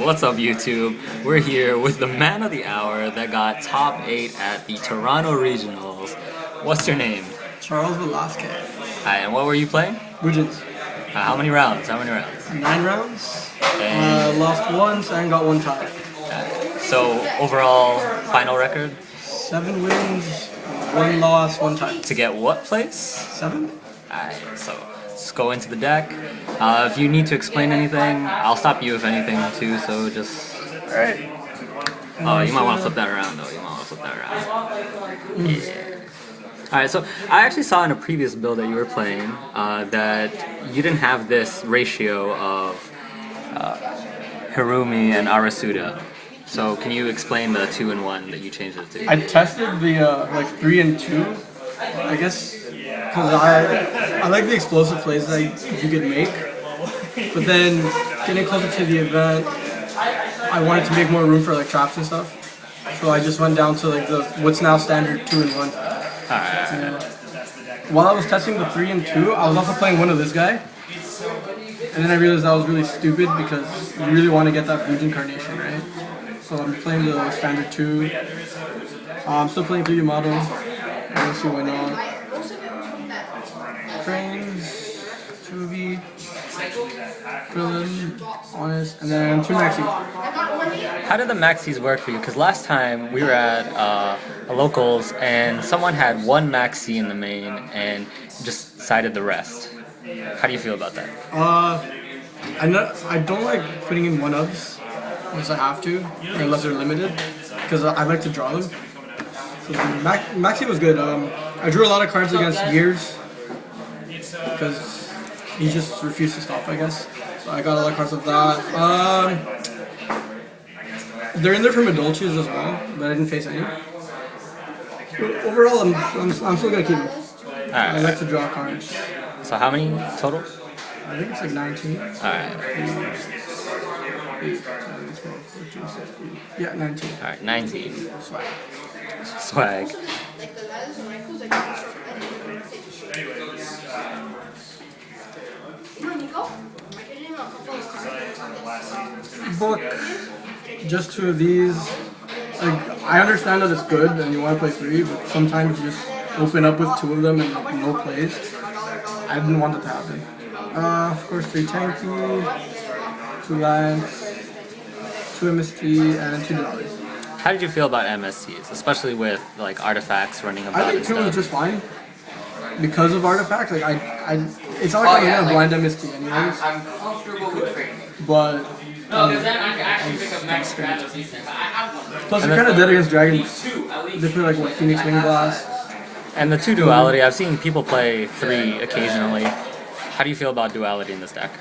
What's up, YouTube? We're here with the man of the hour that got top 8 at the Toronto Regionals. What's your name? Charles Velasquez. Hi, and what were you playing? Bujins. How many rounds? 9 rounds. And Lost once and got one tie. so overall final record 7 wins, 1 loss, 1 tie. to get what place? 7? Alright, so let's go into the deck. If you need to explain anything, I'll stop you if anything too. So just Alright. oh, you might want to flip that around though. Yeah. Alright, so I actually saw in a previous build that you were playing that you didn't have this ratio of Hirumi and Arasuda. So can you explain the 2 and 1 that you changed it to? I tested the like 3 and 2, I guess, because I like the explosive plays that you could make. But then getting closer to the event, I wanted to make more room for like traps and stuff. So I just went down to like the what's now standard 2 and 1. Alright. While I was testing the 3 and 2, I was also playing one of this guy. And then I realized that was really stupid because you really want to get that Bujin carnation, right? So I'm playing the standard 2. I'm still playing 3 Yamato. Let's see why not. Cranes, 2 of each, Krillin, Honest, and then 2 Maxi. How did the maxis work for you? Because last time we were at a locals and someone had 1 maxi in the main and just sided the rest. How do you feel about that? I don't like putting in 1-ups unless I have to, or unless they're limited, because I like to draw them. So Maxi was good. I drew a lot of cards against Gears because he just refused to stop, I guess. So I got a lot of cards of that. They're in there from Adulches as well, but I didn't face any. But overall, I'm still gonna keep them. I like to draw cards. So how many total? I think it's like 19. Alright. 8, 10, 12, 14, 16. Yeah, 19. Alright, 19. Swag. Swag. Book. Just 2 of these. Like, I understand that it's good and you want to play 3, but sometimes you just open up with 2 of them and like, no plays. I didn't want that to happen. Of course, 3 Tanky, 2 Lance, 2 MST, and 2 Dollars. How did you feel about MSTs, especially with like artifacts running about? I think 2 was just fine because of artifacts. Like it's not like I'm gonna blind MST anyways. I'm comfortable with training. But plus you're kind of dead against dragons. They play like what, Phoenix Wing Blast. And the 2 duality, I've seen people play 3 occasionally. How do you feel about duality in this deck?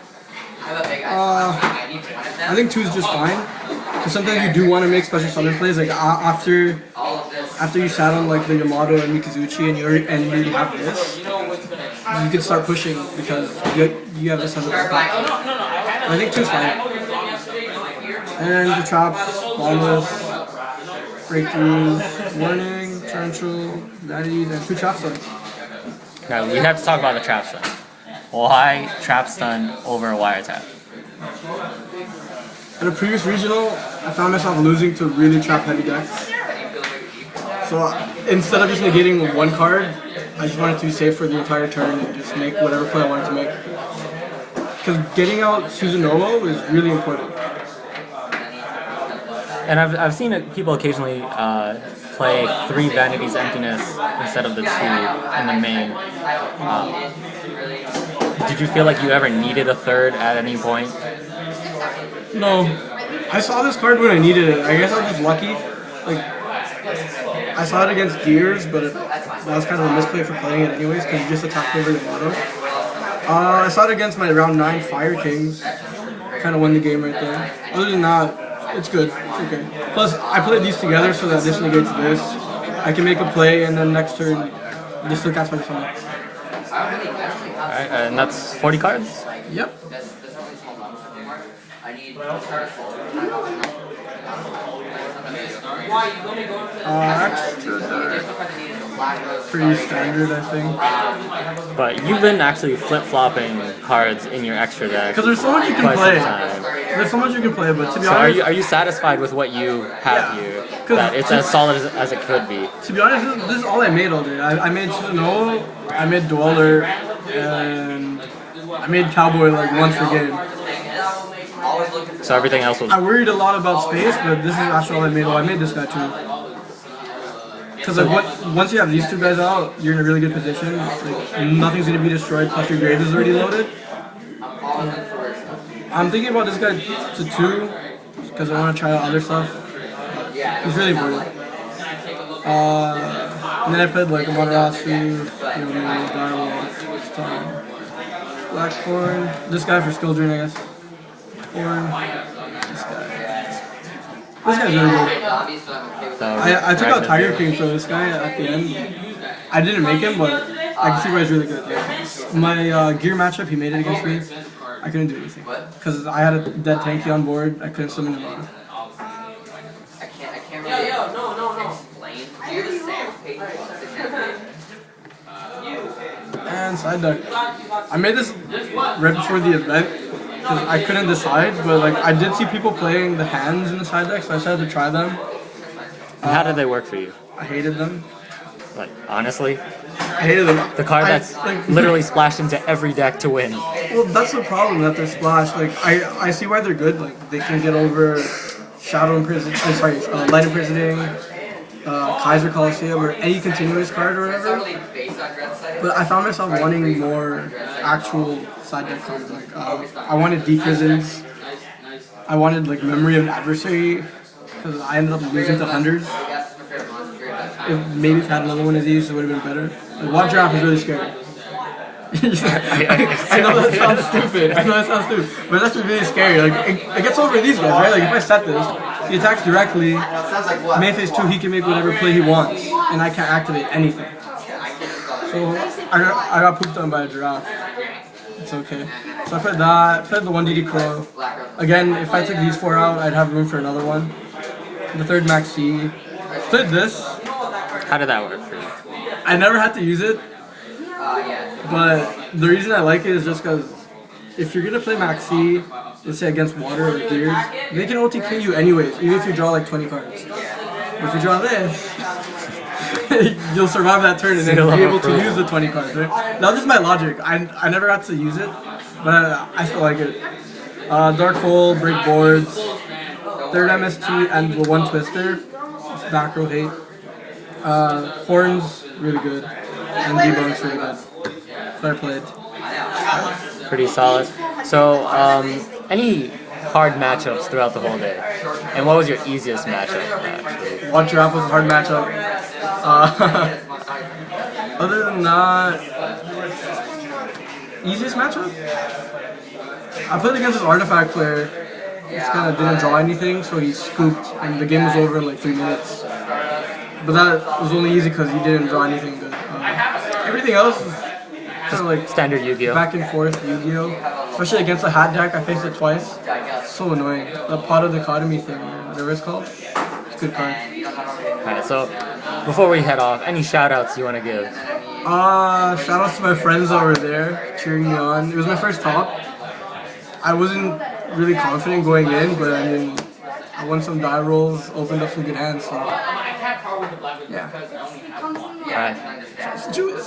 I think 2 is just fine. Because sometimes you do want to make special summon plays. Like after you sat on like the Yamato and Mikazuchi and you already have this, you can start pushing because you have this as a backup. I think 2 is fine. And the traps, Boundless, Breakthroughs, Warning, Torrential, Vanities, and 2 Trap Stuns. Now we have to talk about the trap stun. Why trap stun over wiretap? At a previous regional, I found myself losing to really trap heavy decks. So instead of just negating 1 card, I just wanted to be safe for the entire turn and just make whatever play I wanted to make. Because getting out Susanoo is really important. And I've seen people occasionally play 3 Vanities Emptiness instead of the 2 in the main. Did you feel like you ever needed a 3rd at any point? No. I saw this card when I needed it. I guess I was just lucky. Like, I saw it against Gears, but that was kind of a misplay for playing it anyways, because you just attacked over the Yamato. I saw it against my round 9 Fire Kings. Kind of won the game right there. Other than that, it's good. It's okay. Plus, I played these together so that this negates this. I can make a play, and then next turn, just still cast my summon. Alright, and that's 40 cards? Yep. Extra deck. Pretty standard, I think. But you've been actually flip-flopping cards in your extra deck. Because there's so much you can quite some play. time. There's so much you can play, but to be So honest, are you satisfied with what you have Yeah. here? 'Cause- That it's as solid as it could be. to be honest, this is all I made all day. I made Snow, I made Dweller, and I made Cowboy like once per game. So everything else was. I worried a lot about space, but this is actually all I made. Oh, I made this guy too. Because like, once you have these two guys out, you're in a really good position. Like, nothing's gonna be destroyed. Plus your grade is already loaded. I'm thinking about this guy to 2 because I want to try out other stuff. He's really important. And then I played like Amaterasu, Blackthorn. This guy for skill drain, I guess. Horn. This guy. This guy's really good. So I took out Ragnar Tiger Zero. King for this guy at the end. I didn't make him, but I can see why he's really good. My gear matchup, he made it against me. I couldn't do anything because I had a dead tanky on board. I couldn't summon him on. I can't really explain. You're the same. And side deck. I made this right before the event because I couldn't decide, but like I did see people playing the hands in the side deck, so I decided to try them. And how did they work for you? I hated them. Like honestly, I hated them. the card that's like, literally splashed into every deck to win. Well, that's the problem that they're splashed. Like I see why they're good. Like they can get over Shadow Imprison. Light Imprisoning, Kaiser Coliseum, or any continuous card or whatever. But I found myself wanting more actual side deck cards. Like I wanted Deep Prisons. I wanted like Memory of Adversary because I ended up losing to Hunters. Maybe if I had another one of these, it would have been better. Like, Watt Giraffe is really scary. I know that sounds stupid. But it's actually really scary. Like it gets over these guys, right? Like if I set this, he attacks directly. Main phase 2, he can make whatever play he wants, and I can't activate anything. So I got pooped on by a giraffe. It's okay. So I played that. Played the 1DD Crow. Again, if I took these 4 out, I'd have room for another one. The 3rd Max C. Played this. How did that work for you? I never had to use it. But the reason I like it is just because if you're gonna play Max C, let's say against water or gears, they can OTK you anyways, even if you draw like 20 cards. But if you draw this, you'll survive that turn and then be able to use the 20 cards, right? That was just my logic. I never got to use it, but I still like it. Dark Hole, break boards, 3rd MST, and the 1 Twister. It's back row hate. Horns, really good. And Debug's really good. So I played. Pretty solid. So, any hard matchups throughout the whole day? And what was your easiest matchup, actually? Watt Giraffe was a hard matchup. Other than that, easiest matchup? I played against this artifact player. He just kind of didn't draw anything, so he scooped, and the game was over in like 3 minutes. But that was only easy because he didn't draw anything good. Everything else is kind of like Standard Yu-Gi-Oh. back and forth Yu-Gi-Oh. Especially against the hat deck, I faced it twice. It's so annoying. The pot of dichotomy thing, or whatever it's called. It's a good card. Alright, so before we head off, any shout-outs you want to give? Shout outs to my friends that were there cheering me on. It was my first top. I wasn't really confident going in, but I mean, I won some die rolls, opened up some good hands, so yeah. Alright. Let's do it.